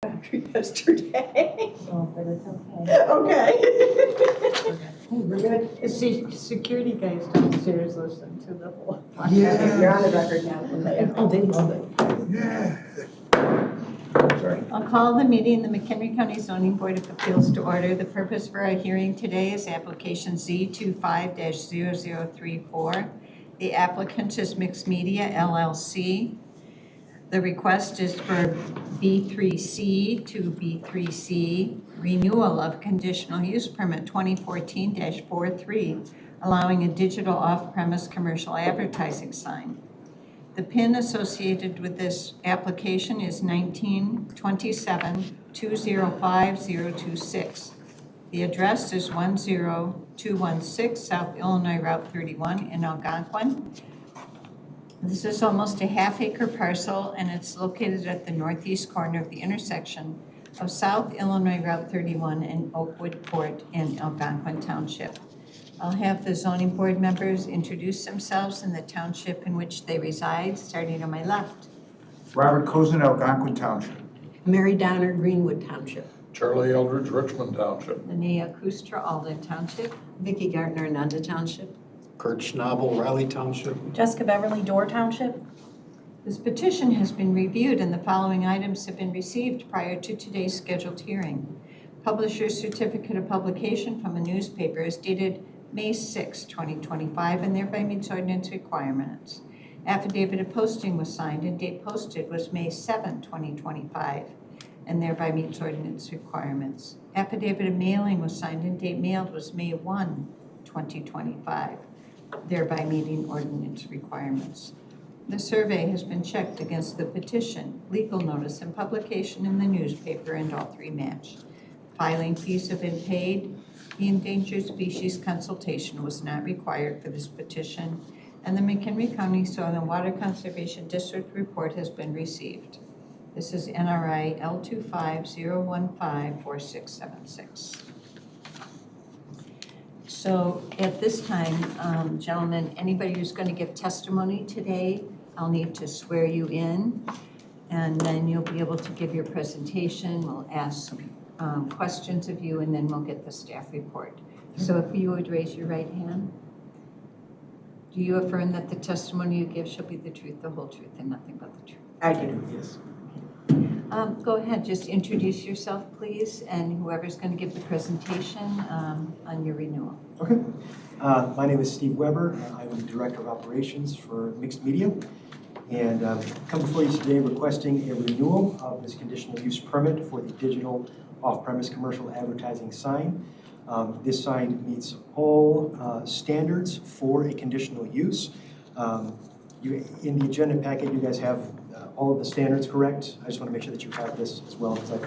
yesterday. Oh, but it's okay. Okay. We're gonna see security guys downstairs listen to the whole. Yeah. You're on the record now. Oh, they love it. Yeah. Sorry. I'll call the meeting, the McHenry County Zoning Board of Appeals to order. The purpose for our hearing today is application Z25-0034. The applicant is Mixed Media LLC. The request is for B3C to B3C renewal of conditional use permit 2014-43, allowing a digital off-premise commercial advertising sign. The PIN associated with this application is 1927-205-026. The address is 10216 South Illinois Route 31 in Algonquin. This is almost a half-acre parcel, and it's located at the northeast corner of the intersection of South Illinois Route 31 and Oakwood Court in Algonquin Township. I'll have the zoning board members introduce themselves and the township in which they reside, starting on my left. Robert Cozen, Algonquin Township. Mary Donner, Greenwood Township. Charlie Eldridge, Richmond Township. Linnea Kustra, Alden Township. Vicki Gardner, Nanda Township. Kurt Schnabel, Riley Township. Jessica Beverly, Door Township. This petition has been reviewed and the following items have been received prior to today's scheduled hearing. Publisher's certificate of publication from a newspaper is dated May 6, 2025, and thereby meets ordinance requirements. Affidavit of posting was signed and date posted was May 7, 2025, and thereby meets ordinance requirements. Affidavit of mailing was signed and date mailed was May 1, 2025, thereby meeting ordinance requirements. The survey has been checked against the petition, legal notice, and publication in the newspaper, and all three match. Filing fees have been paid. The endangered species consultation was not required for this petition, and the McHenry County Soil and Water Conservation District report has been received. This is NRI L250154676. So at this time, gentlemen, anybody who's going to give testimony today, I'll need to swear you in, and then you'll be able to give your presentation. We'll ask questions of you, and then we'll get the staff report. So if you would raise your right hand. Do you affirm that the testimony you give shall be the truth, the whole truth, and nothing but the truth? I do. Yes. Go ahead, just introduce yourself, please, and whoever's going to give the presentation on your renewal. Okay. My name is Steve Weber. I'm the Director of Operations for Mixed Media. And come before you today requesting a renewal of this conditional use permit for the digital off-premise commercial advertising sign. This sign meets all standards for a conditional use. In the agenda packet, you guys have all of the standards correct. I just want to make sure that you have this as well, because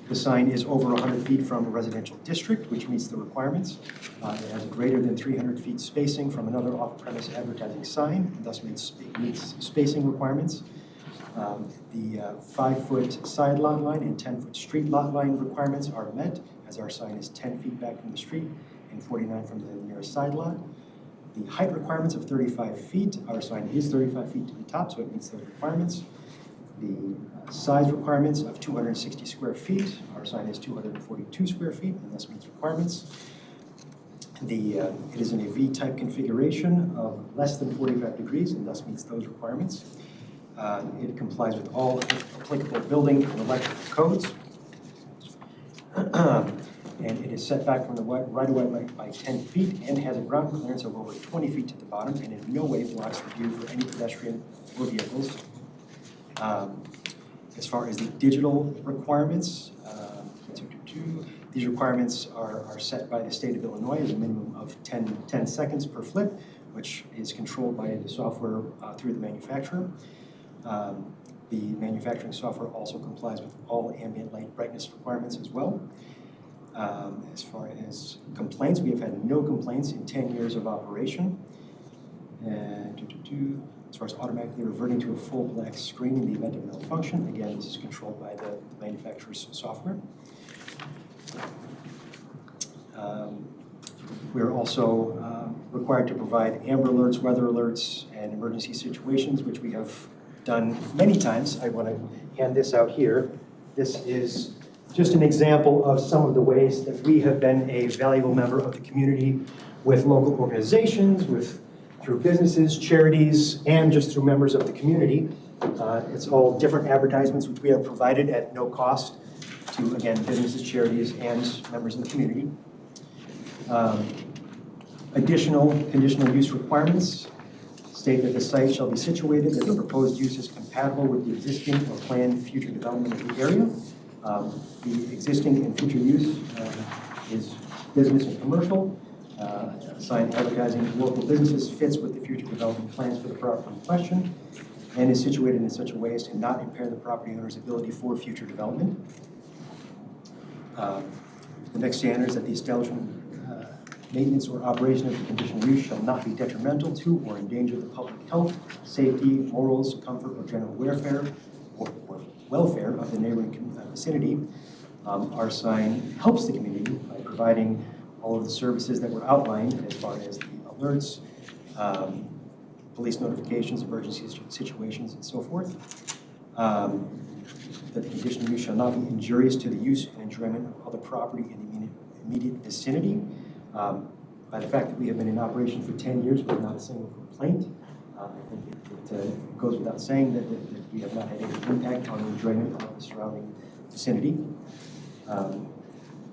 the sign is over 100 feet from a residential district, which meets the requirements. It has greater than 300 feet spacing from another off-premise advertising sign, and thus meets spacing requirements. The 5-foot side lot line and 10-foot street lot line requirements are met, as our sign is 10 feet back from the street and 49 from the nearest side lot. The height requirements of 35 feet, our sign is 35 feet to the top, so it meets those requirements. The size requirements of 260 square feet, our sign is 242 square feet, and thus meets requirements. It is in a V-type configuration of less than 45 degrees, and thus meets those requirements. It complies with all applicable building and electrical codes. And it is set back from the right-of-way by 10 feet and has a ground clearance of over 20 feet to the bottom, and in no way blocks the view for any pedestrian or vehicles. As far as the digital requirements, these requirements are set by the state of Illinois as a minimum of 10 seconds per flip, which is controlled by the software through the manufacturer. The manufacturing software also complies with all ambient light brightness requirements as well. As far as complaints, we have had no complaints in 10 years of operation. And as far as automatically reverting to a full black screen in the event of malfunction, again, this is controlled by the manufacturer's software. We're also required to provide Amber Alerts, weather alerts, and emergency situations, which we have done many times. I want to hand this out here. This is just an example of some of the ways that we have been a valuable member of the community with local organizations, through businesses, charities, and just through members of the community. It's all different advertisements which we have provided at no cost to, again, businesses, charities, and members of the community. Additional conditional use requirements state that the site shall be situated, that the proposed use is compatible with the existing or planned future development of the area. The existing and future use is business and commercial. Sign advertising local businesses fits with the future development plans for the property in question and is situated in such a way as to not impair the property owner's ability for future development. The next standard is that the establishment, maintenance, or operation of the conditional use shall not be detrimental to or endanger the public health, safety, morals, comfort, or general welfare of the neighboring vicinity. Our sign helps the community by providing all of the services that were outlined as far as the alerts, police notifications, emergency situations, and so forth. That the conditional use shall not be injurious to the use and enjoyment of other property in the immediate vicinity. By the fact that we have been in operation for 10 years with not a single complaint, I think it goes without saying that we have not had any impact on the enjoyment of the surrounding vicinity.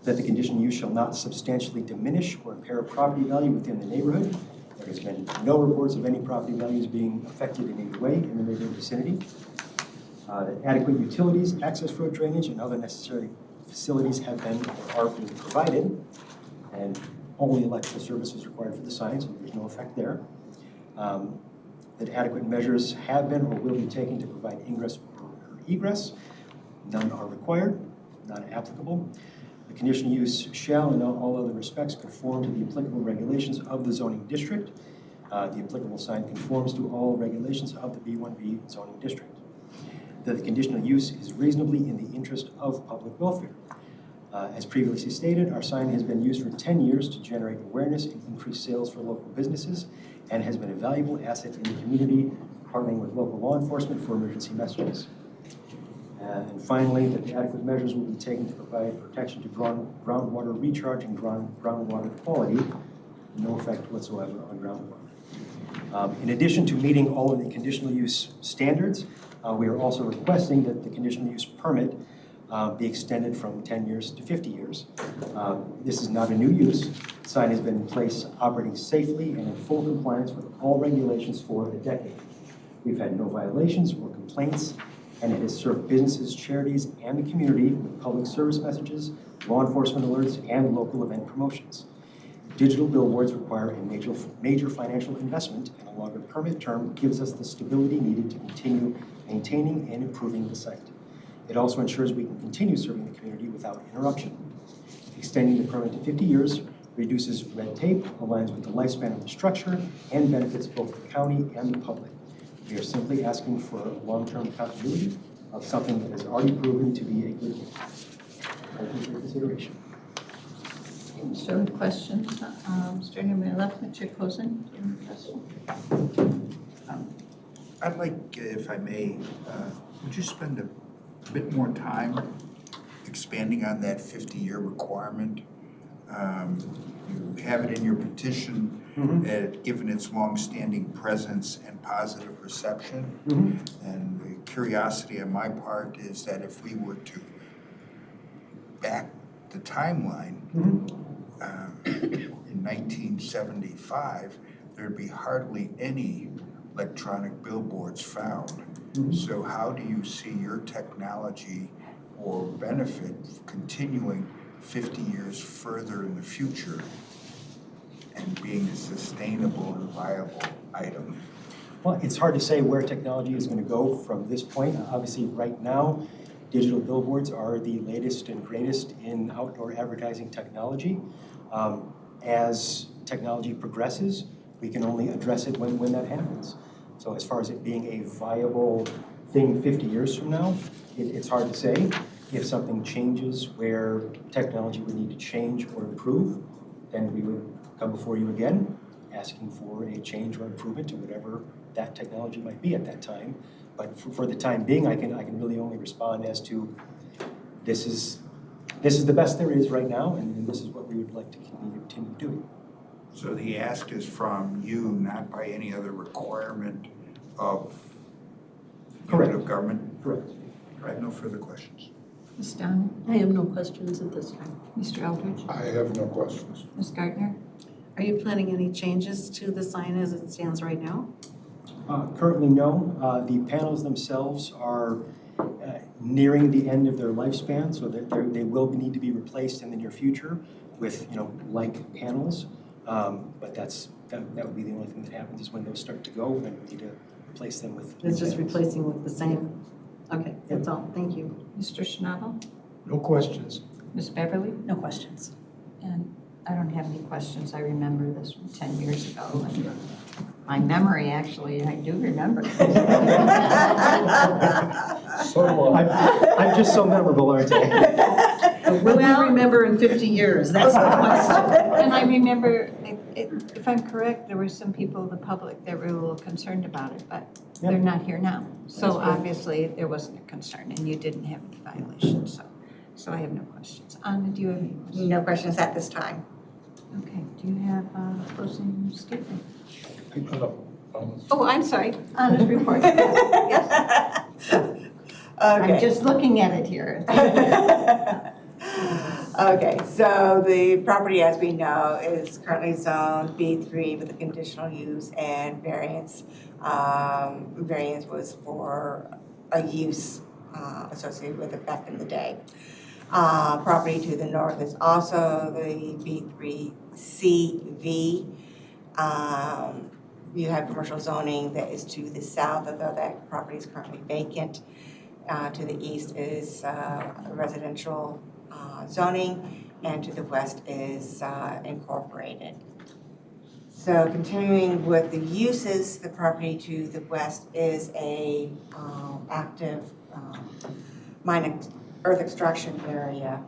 That the conditional use shall not substantially diminish or impair property value within the neighborhood. There has been no reports of any property values being affected in any way in the neighborhood vicinity. That adequate utilities, access road drainage, and other necessary facilities have been or are being provided, and only electrical services required for the sign, so there's no effect there. That adequate measures have been or will be taken to provide ingress or egress. None are required, not applicable. The conditional use shall, in all other respects, conform to the applicable regulations of the zoning district. The applicable sign conforms to all regulations of the B1B zoning district. That the conditional use is reasonably in the interest of public welfare. As previously stated, our sign has been used for 10 years to generate awareness and increase sales for local businesses and has been a valuable asset in the community, partnering with local law enforcement for emergency messages. And finally, that the adequate measures will be taken to provide protection to groundwater recharge and groundwater quality, no effect whatsoever on groundwater. In addition to meeting all of the conditional use standards, we are also requesting that the conditional use permit be extended from 10 years to 50 years. This is not a new use. The sign has been in place operating safely and in full compliance with all regulations for a decade. We've had no violations or complaints, and it has served businesses, charities, and the community with public service messages, law enforcement alerts, and local event promotions. Digital billboards require a major financial investment, and a longer permit term gives us the stability needed to continue maintaining and improving the site. It also ensures we can continue serving the community without interruption. Extending the permit to 50 years reduces red tape, aligns with the lifespan of the structure, and benefits both the county and the public. We are simply asking for long-term continuity of something that has already proven to be a good thing. Thank you for your consideration. So questions? Starting on my left, Mr. Cozen, do you have a question? I'd like, if I may, would you spend a bit more time expanding on that 50-year requirement? You have it in your petition, given its long-standing presence and positive reception. And the curiosity on my part is that if we were to back the timeline, in 1975, there'd be hardly any electronic billboards found. So how do you see your technology or benefit continuing 50 years further in the future and being a sustainable and viable item? Well, it's hard to say where technology is going to go from this point. Obviously, right now, digital billboards are the latest and greatest in outdoor advertising technology. As technology progresses, we can only address it when that happens. So as far as it being a viable thing 50 years from now, it's hard to say. If something changes where technology would need to change or improve, then we would come before you again, asking for a change or improvement to whatever that technology might be at that time. But for the time being, I can really only respond as to this is the best there is right now, and this is what we would like to continue doing. So the ask is from you, not by any other requirement of Correct. unit of government? Correct. I have no further questions. Ms. Downing? I have no questions at this time. Mr. Eldridge? I have no questions. Ms. Gardner? Are you planning any changes to the sign as it stands right now? Currently, no. The panels themselves are nearing the end of their lifespan, so that they will need to be replaced in the near future with, like panels. But that would be the only thing that happens is when those start to go, then we need to replace them with. It's just panels. replacing with the same? Okay, that's all. Thank you. Mr. Schnabel? No questions. Ms. Beverly? No questions. And I don't have any questions. I remember this from 10 years ago. And my memory, actually, I do remember. So, I'm just so memorable, aren't I? Will you remember in 50 years? That's the question. And I remember, if I'm correct, there were some people in the public that were a little concerned about it, but they're Yep. not here now. So That's right. obviously, there wasn't a concern, and you didn't have any violations, so I have no questions. Anna, do you have any questions? No questions at this time. Okay, do you have a closing statement? um, Oh, I'm sorry, Anna's report. Yes, I'm Okay. just looking at it here. Okay, so the property, as we know, is currently zoned B3 with a conditional use and variance. Variance was for a use associated with it back in the day. Property to the north is also the B3CV. You have commercial zoning that is to the south, although that property is currently vacant. To the east is residential zoning, and to the west is incorporated. So continuing with the uses, the property to the west is a active mine earth extraction area,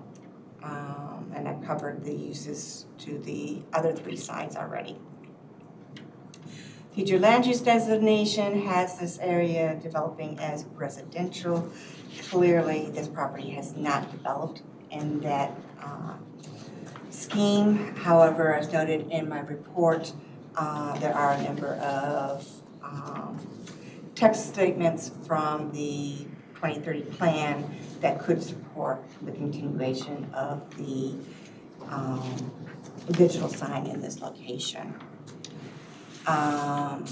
and I've covered the uses to the other three sites already. Future land use designation has this area developing as residential. Clearly, this property has not developed in that scheme. However, as noted in my report, there are a number of text statements from the 2030 plan that could support the continuation of the digital sign in this location.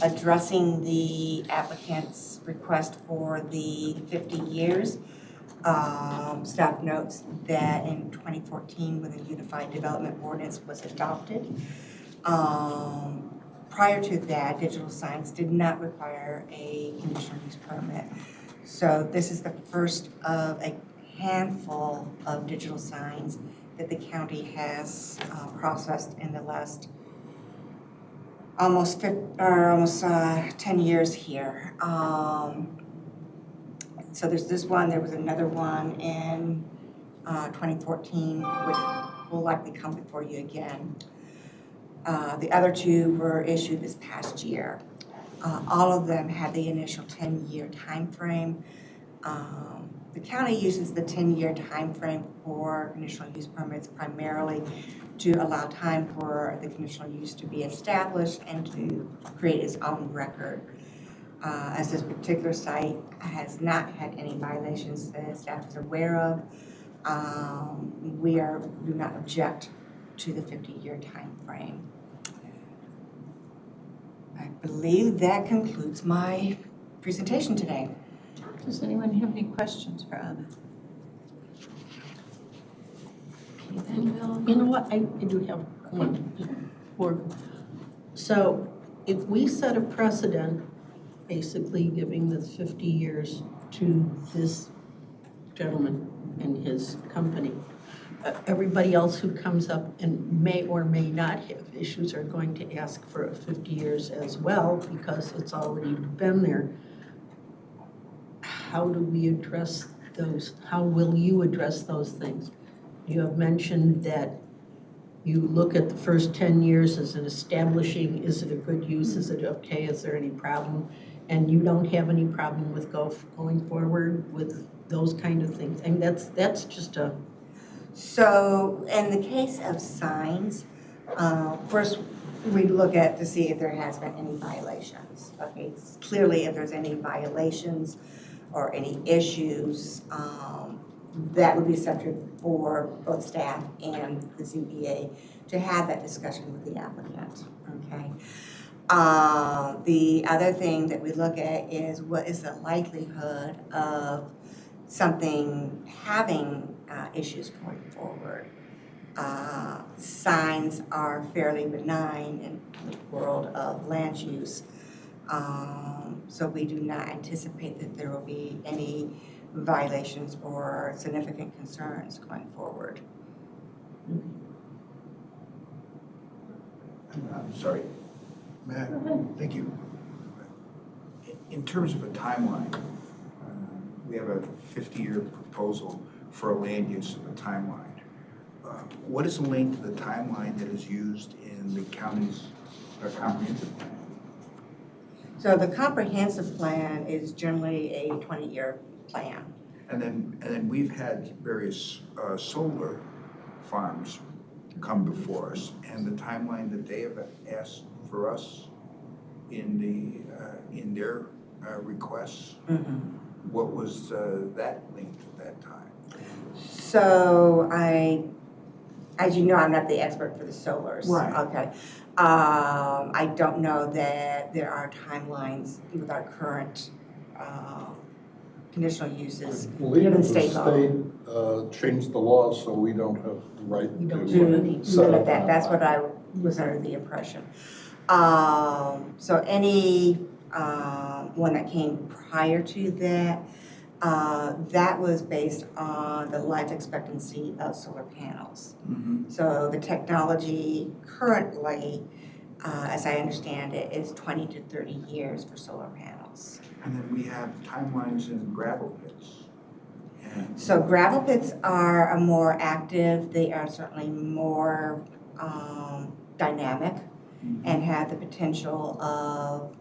Addressing the applicant's request for the 50 years, staff notes that in 2014, when the Unified Development Ordinance was adopted, prior to that, digital signs did not require a conditional use permit. So this is the first of a handful of digital signs that the county has processed in the last almost 10 years here. So there's this one, there was another one in 2014, which will likely come before you again. The other two were issued this past year. All of them had the initial 10-year time frame. The county uses the 10-year time frame for conditional use permits primarily to allow time for the conditional use to be established and to create its own record. As this particular site has not had any violations that staff is aware of, we do not object to the 50-year time frame. I believe that concludes my presentation today. Does anyone have any questions for Anna? Okay, then we'll You know what, I do have one more. So if we set a precedent, basically giving the 50 years to this gentleman and his company, everybody else who comes up and may or may not have issues are going to ask for 50 years as well because it's already been there. How do we address those? How will you address those things? You have mentioned that you look at the first 10 years as an establishing, is it a good use, is it okay, is there any problem? and you don't have any problem with going forward with those kind of things. I mean, that's just a, So in the case of signs, first we look at to see if there has been any violations. Okay, clearly if there's any violations or any issues, that would be subject for both staff and the ZBA to have that discussion with the applicant, okay? The other thing that we look at is what is the likelihood of something having issues going forward. Signs are fairly benign in the world of land use. So we do not anticipate that there will be any violations or significant concerns going forward. I'm sorry. Matt, thank you. In terms of a timeline, we have a 50-year proposal for a land use of a timeline. What is the length of the timeline that is used in the county's comprehensive plan? So the comprehensive plan is generally a 20-year plan. And then we've had various solar farms come before us, and the timeline that they have asked for us in their requests, what was that length at that time? So as you know, I'm not the expert for the solars. Right. Okay. I don't know that there are timelines with our current conditional uses I believe given the state law. state changed the law, so we don't have the right We don't To have set limit a that, that's timeline. what I was under the impression. So any one that came prior to that, that was based on the life expectancy of solar panels. So the technology currently, as I understand it, is 20 to 30 years for solar panels. And then we have timelines in gravel pits. And So gravel pits are more active, they are certainly more dynamic and have the potential of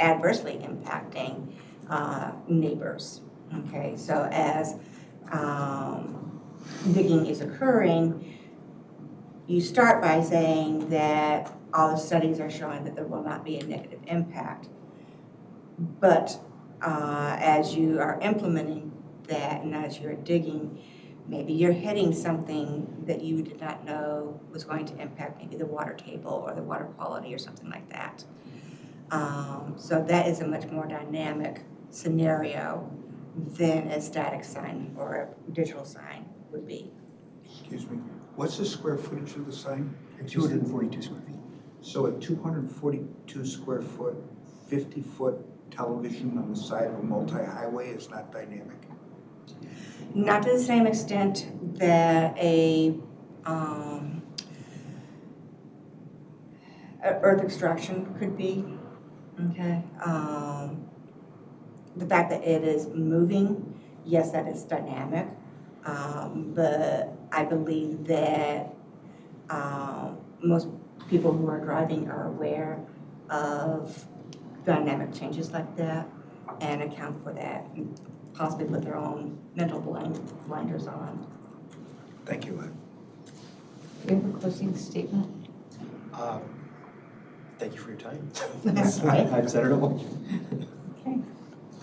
adversely impacting neighbors. Okay, so as digging is occurring, you start by saying that all the studies are showing that there will not be a negative impact. But as you are implementing that and as you're digging, maybe you're hitting something that you did not know was going to impact maybe the water table or the water quality or something like that. So that is a much more dynamic scenario than a static sign or a digital sign would be. excuse me, what's the square footage of the sign? 242 square feet. So a 242 square foot, 50-foot television on the side of a multi-highway is not dynamic? Not to the same extent that a earth extraction could be, okay? The fact that it is moving, yes, that is dynamic, but I believe that most people who are driving are aware of dynamic changes like that and account for that, and possibly put their own mental blinders on. Thank you, Ed. Do you have a closing statement? Thank you for your time. That's right. I've said it all. Okay.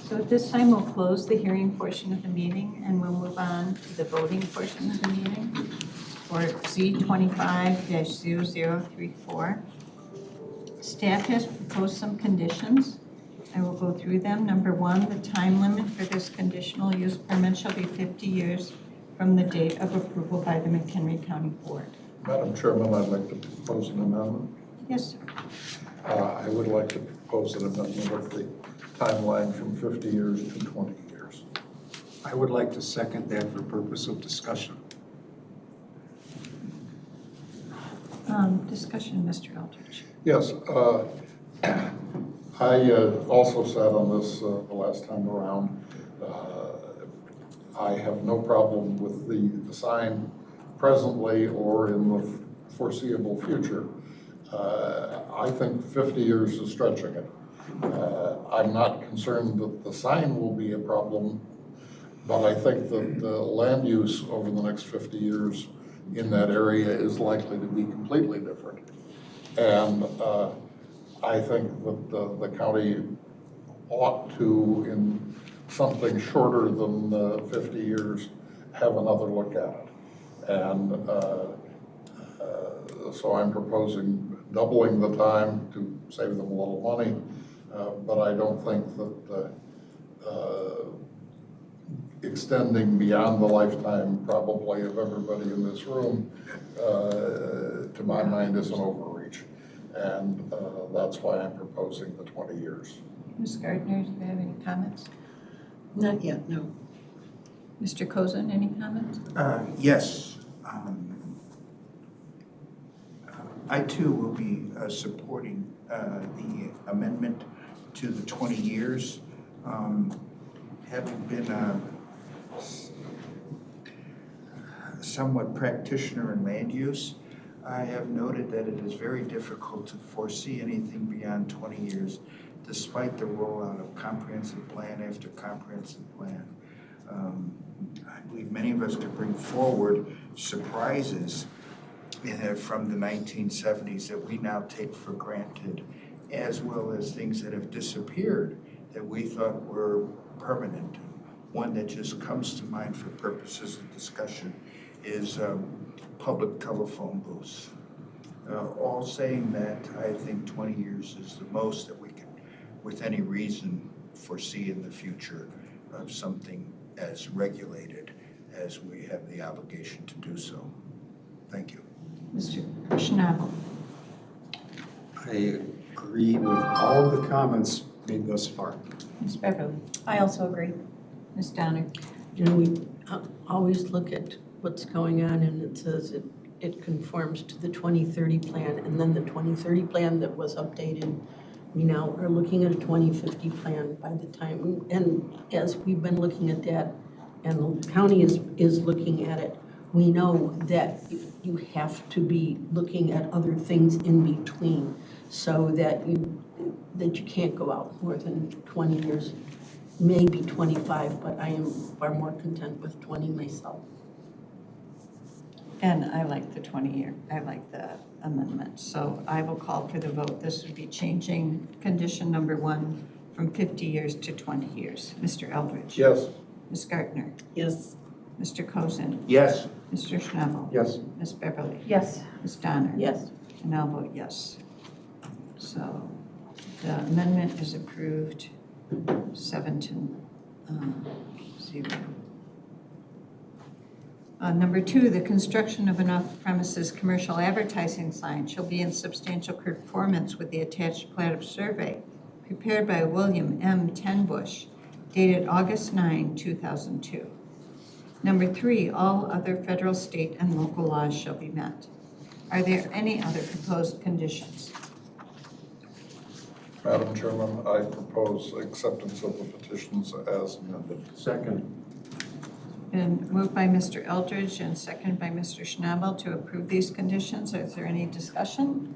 So at this time, we'll close the hearing portion of the meeting and we'll move on to the voting portion of the meeting for Z25-0034. Staff has proposed some conditions. I will go through them. Number one, the time limit for this conditional use permit shall be 50 years from the date of approval by the McHenry County Board. Madam Chairman, I'd like to propose an amendment. Yes, sir. I would like to propose an amendment of the timeline from 50 years to 20 years. I would like to second that for purpose of discussion. Discussion, Mr. Eldridge. Yes, I also sat on this the last time around. I have no problem with the sign presently or in the foreseeable future. I think 50 years is stretching it. I'm not concerned that the sign will be a problem, but I think that the land use over the next 50 years in that area is likely to be completely different. And I think that the county ought to, in something shorter than 50 years, have another look at it. And so I'm proposing doubling the time to save them a little money, but I don't think that extending beyond the lifetime probably of everybody in this room, to my mind, is an overreach. And that's why I'm proposing the 20 years. Ms. Gardner, do you have any comments? Not yet, no. Mr. Cozen, any comments? Yes. I too will be supporting the amendment to the 20 years. Having been somewhat practitioner in land use, I have noted that it is very difficult to foresee anything beyond 20 years, despite the rollout of comprehensive plan after comprehensive plan. I believe many of us could bring forward surprises from the 1970s that we now take for granted, as well as things that have disappeared that we thought were permanent. One that just comes to mind for purposes of discussion is public telephone booths. All saying that, I think 20 years is the most that we can, with any reason, foresee in the future of something as regulated as we have the obligation to do so. Thank you. Mr. Schnabel. I agree with all of the comments made thus far. Ms. Beverly. I also agree. Ms. Donner. You know, we always look at what's going on and it says it conforms to the 2030 plan, and then the 2030 plan that was updated. We now are looking at a 2050 plan by the time, and as we've been looking at that, and the county is looking at it, we know that you have to be looking at other things in between so that you can't go out more than 20 years, maybe 25, but I am far more content with 20 myself. And I like the 20-year, I like the amendment. So I will call for the vote. This would be changing condition number 1 from 50 years to 20 years. Mr. Eldridge? Yes. Ms. Gardner? Yes. Mr. Cozen? Yes. Mr. Schnabel? Yes. Ms. Beverly? Yes. Ms. Donner? Yes. And I'll vote yes. So the amendment is approved 7 to 0. Number 2, the construction of an off-premises commercial advertising sign shall be in substantial conformance with the attached plat of survey prepared by William M. Tenbush, dated August 9, 2002. Number 3, all other federal, state, and local laws shall be met. Are there any other proposed conditions? Madam Chairman, I propose acceptance of the petitions as amended. Second. Been moved by Mr. Eldridge and seconded by Mr. Schnabel to approve these conditions. Is there any discussion?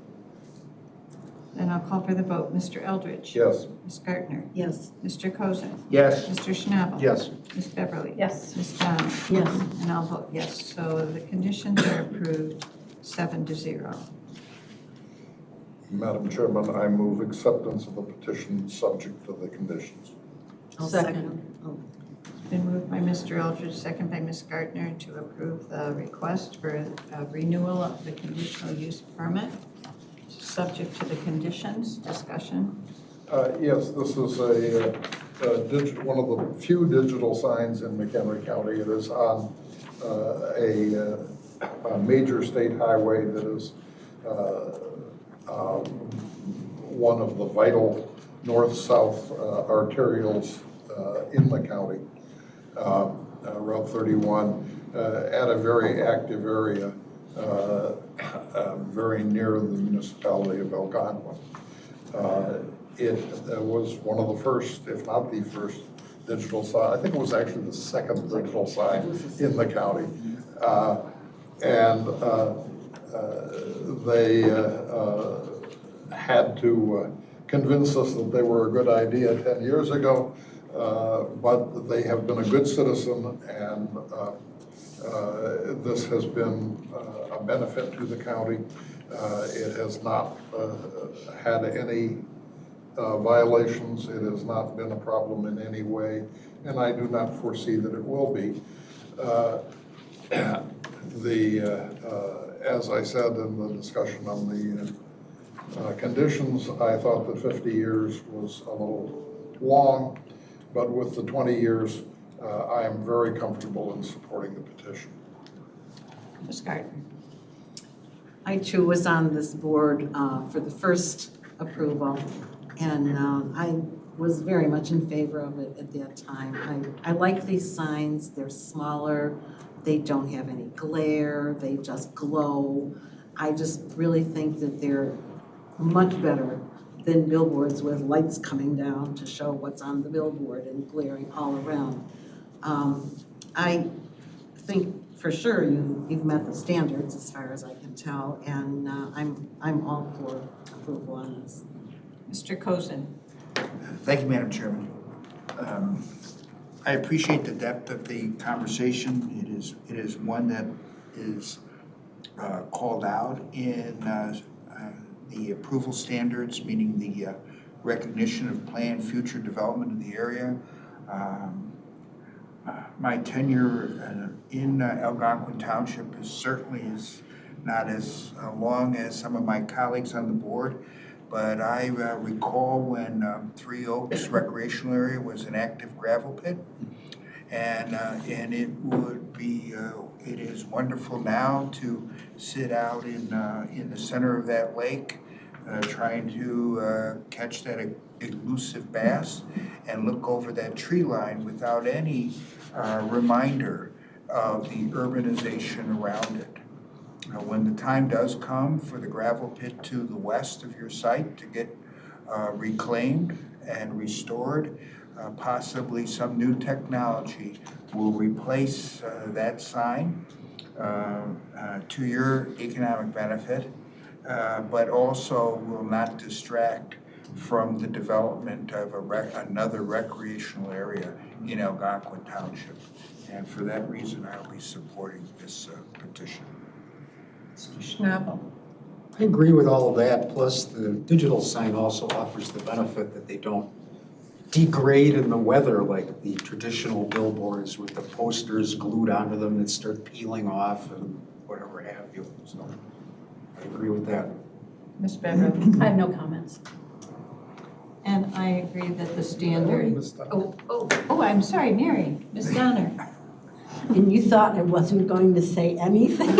Then I'll call for the vote. Mr. Eldridge? Yes. Ms. Gardner? Yes. Mr. Cozen? Yes. Mr. Schnabel? Yes. Ms. Beverly? Yes. Ms. Donner? Yes. And I'll vote yes. So the conditions are approved 7 to 0. Madam Chairman, I move acceptance of the petition subject to the conditions. I'll Second. Oh, It's been moved by Mr. Eldridge, second by Ms. Gardner to approve the request for a renewal of the conditional use permit, subject to the conditions. Discussion. Yes, this is one of the few digital signs in McHenry County. It is on a major state highway that is one of the vital north-south arterials in the county, Route 31, at a very active area, very near the municipality of Algonquin. It was one of the first, if not the first, digital sign. I think it was actually the second digital sign in the county. They had to convince us that they were a good idea 10 years ago, but they have been a good citizen, and this has been a benefit to the county. It has not had any violations. It has not been a problem in any way, and I do not foresee that it will be. As I said in the discussion on the conditions, I thought that 50 years was a little long, but with the 20 years, I am very comfortable in supporting the petition. Ms. Gardner. I too was on this board for the first approval, and I was very much in favor of it at that time. I like these signs. They're smaller. They don't have any glare. They just glow. I just really think that they're much better than billboards with lights coming down to show what's on the billboard and glaring all around. I think for sure you've met the standards as far as I can tell, and I'm all for approval on this. Mr. Cozen. Thank you, Madam Chairman. I appreciate the depth of the conversation. It is one that is called out in the approval standards, meaning the recognition of planned future development in the area. My tenure in Algonquin Township certainly is not as long as some of my colleagues on the board, but I recall when Three Oaks Recreational Area was an active gravel pit, and it would be it is wonderful now to sit out in the center of that lake, trying to catch that elusive bass and look over that tree line without any reminder of the urbanization around it. When the time does come for the gravel pit to the west of your site to get reclaimed and restored, possibly some new technology will replace that sign to your economic benefit, but also will not distract from the development of another recreational area in Algonquin Township. And for that reason, I'll be supporting this petition. Mr. Schnabel. I agree with all of that, plus the digital sign also offers the benefit that they don't degrade in the weather like the traditional billboards with the posters glued onto them that start peeling off and whatever have you. So I agree with that. Ms. Beverly. I have no comments. And I agree that the standard. Ms. Dunn. Oh, I'm sorry, Mary. Ms. Donner. And you thought I wasn't going to say anything?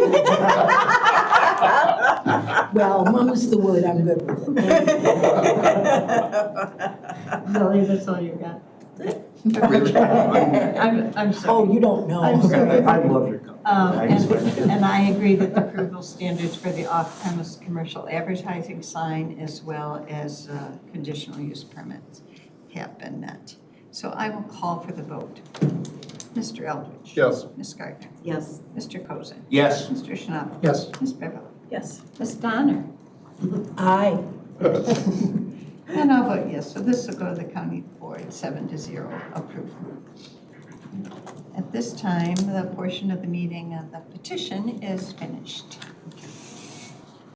Well, mum's the word, I'm good with it. Zoe, that's all you got. I'm Oh, sorry. you don't know. I'm sorry. I'd love to come. And I agree that the approval standards for the off-premise commercial advertising sign as well as conditional use permits have been met. So I will call for the vote. Mr. Eldridge. Yes. Ms. Gardner. Yes. Mr. Cozen. Yes. Mr. Schnabel. Yes. Ms. Beverly. Yes. Ms. Donner. Aye. And I'll vote yes. So this will go to the county board, 7-0 approval. At this time, the portion of the meeting of the petition is finished.